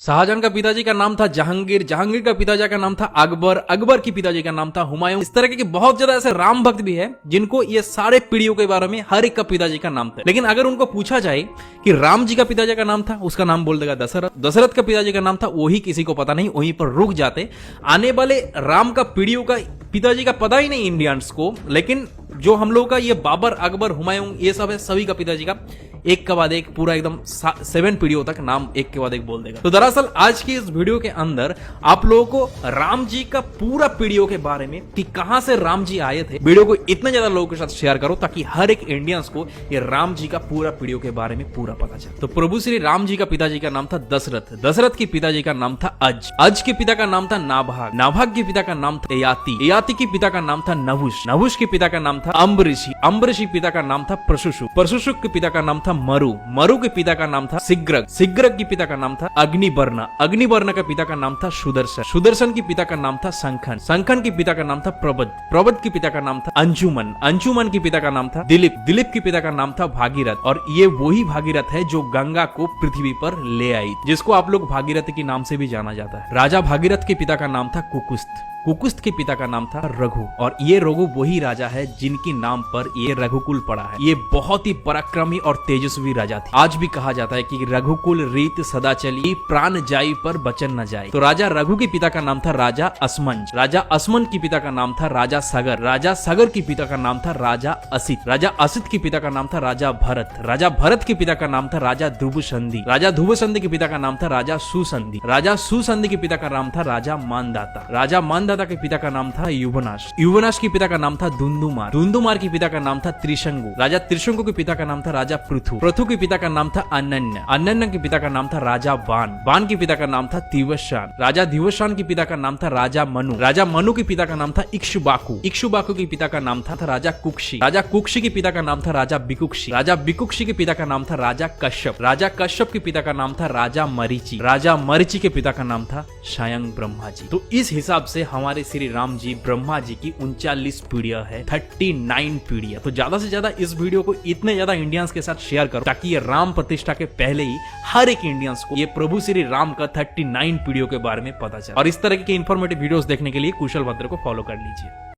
शाहजहां का पिताजी का नाम था जहांगीर, जहांगीर का पिताजी का नाम था अकबर, अकबर की पिताजी का नाम था हुमायूं। इस तरह के बहुत ज्यादा ऐसे राम भक्त भी है जिनको ये सारे पीढ़ियों के बारे में हर एक का पिताजी का नाम था। लेकिन अगर उनको पूछा जाए कि राम जी का पिताजी का नाम था, उसका नाम बोल देगा दशरथ। दशरथ का पिताजी का नाम था, वही किसी को पता नहीं, वहीं पर रुक जाते। आने वाले राम का पीढ़ियों का पिताजी का पता ही नहीं इंडियंस को, लेकिन जो हम लोग का ये बाबर, अकबर, हुमायूं, ये सब है, सभी का पिताजी का एक के बाद एक पूरा एकदम 7 पीढ़ियों तक नाम एक के बाद एक बोल देगा। तो दरअसल आज की इस वीडियो के अंदर आप लोगों को राम जी का पूरा पीढ़ियों के बारे में कि कहां से राम जी आए थे, वीडियो को इतने ज्यादा लोगों के साथ शेयर करो ताकि हर एक इंडियंस को ये राम जी का पूरा पीढ़ियों के बारे में पूरा पता चले। तो प्रभु श्री राम जी का पिताजी का नाम था दशरथ, दशरथ के पिताजी का नाम था अज, अज के पिता का नाम था नाभाग, नाभाग के पिता का नाम था ययाति, ययाति के पिता का नाम था नहुष, नहुष के पिता का नाम था अम्बरीशी, अम्बरीशी पिता का नाम था प्रशुशुक, प्रशुशुक के पिता का नाम था मरु, मरु के पिता का नाम था सिग्रग, सिग्रग के पिता का नाम था अग्निवर्ण, अग्निवर्ण के पिता का नाम था सुदर्शन, सुदर्शन के पिता का नाम था संखन, संखन के पिता का नाम था प्रबद, प्रबद के पिता का नाम था अंजुमन, अंजुमन के पिता का नाम था दिलीप, दिलीप के पिता का नाम था भागीरथ। और ये वही भागीरथ है जो गंगा को पृथ्वी पर ले आई, जिसको आप लोग भागीरथ के नाम से भी जाना जाता है। राजा भागीरथ के पिता का नाम था कुकुस्त, कुकुस्त के पिता का नाम था रघु, और ये रघु वही राजा है जिनके नाम पर ये रघुकुल पड़ा है। ये बहुत ही पराक्रमी और तेजस्वी राजा थे। आज भी कहा जाता है कि रघुकुल रीत सदा चली, प्राण जाई पर बचन न जाए। तो राजा रघु के पिता का नाम था राजा असमंज, राजा असमंज के पिता का नाम था राजा सगर, राजा सगर के पिता का नाम था राजा असित, राजा असित के पिता का नाम था राजा भरत, राजा भरत के पिता का नाम था राजा ध्रुवसंधि, राजा ध्रुवसंधि के पिता का नाम था राजा सुसंधि, राजा सुसंधि के पिता का नाम था राजा मानदाता, राजा मानदाता के पिता का नाम था युवनाश, युवनाश के पिता का नाम था धुंधुमार, धुंधुमार के पिता का नाम था त्रिशंगु, राजा त्रिशंगु के पिता का नाम था राजा पृथु, पृथु के पिता का नाम था अनन्य, अनन्य के पिता का नाम था राजा बाण, बाण के पिता का नाम था दिवशान, राजा दिवशान के पिता का नाम था राजा मनु, राजा मनु के पिता का नाम था इक्ष्वाकु, इक्ष्वाकु के पिता का नाम था राजा कुक्षी, राजा कुक्षी के पिता का नाम था राजा बिकुक्षी, राजा बिकुक्षी के पिता का नाम था राजा कश्यप, राजा कश्यप के पिता का नाम था राजा मरीचि, राजा मरीचि के पिता का नाम था स्वयं ब्रह्मा जी। तो इस हिसाब से हमारे श्री राम जी ब्रह्मा जी की 39 पीढ़ियां है, 39 पीढ़ियां। तो ज्यादा से ज्यादा इस वीडियो को इतने ज्यादा इंडियंस के साथ शेयर करो ताकि ये राम प्रतिष्ठा के पहले ही हर एक इंडियंस को ये प्रभु श्री राम का 39 पीढ़ियों के बारे में पता चले। और इस तरह के इन्फॉर्मेटिव वीडियोस देखने के लिए कुशल भद्र को फॉलो कर लीजिए।